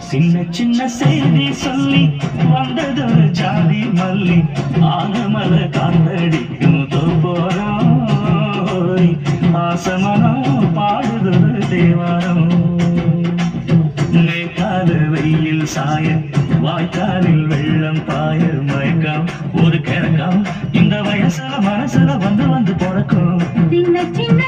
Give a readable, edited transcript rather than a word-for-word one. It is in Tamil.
சின்ன சின்ன செய்தி சொல்லி வந்ததொரு ஜாதி மல்லி ஆனமல காத்தடிக்கும் தோப்போரம் ஆசமனம் பாடுதொரு தேவாரம் மேற்கால வெயில் சாய வாய்க்காலில் வெள்ளம் பாய மயக்கம் ஒரு கிழக்கம் இந்த வயசுல மனசுல வந்து வந்து பிறக்கும் சின்ன சின்ன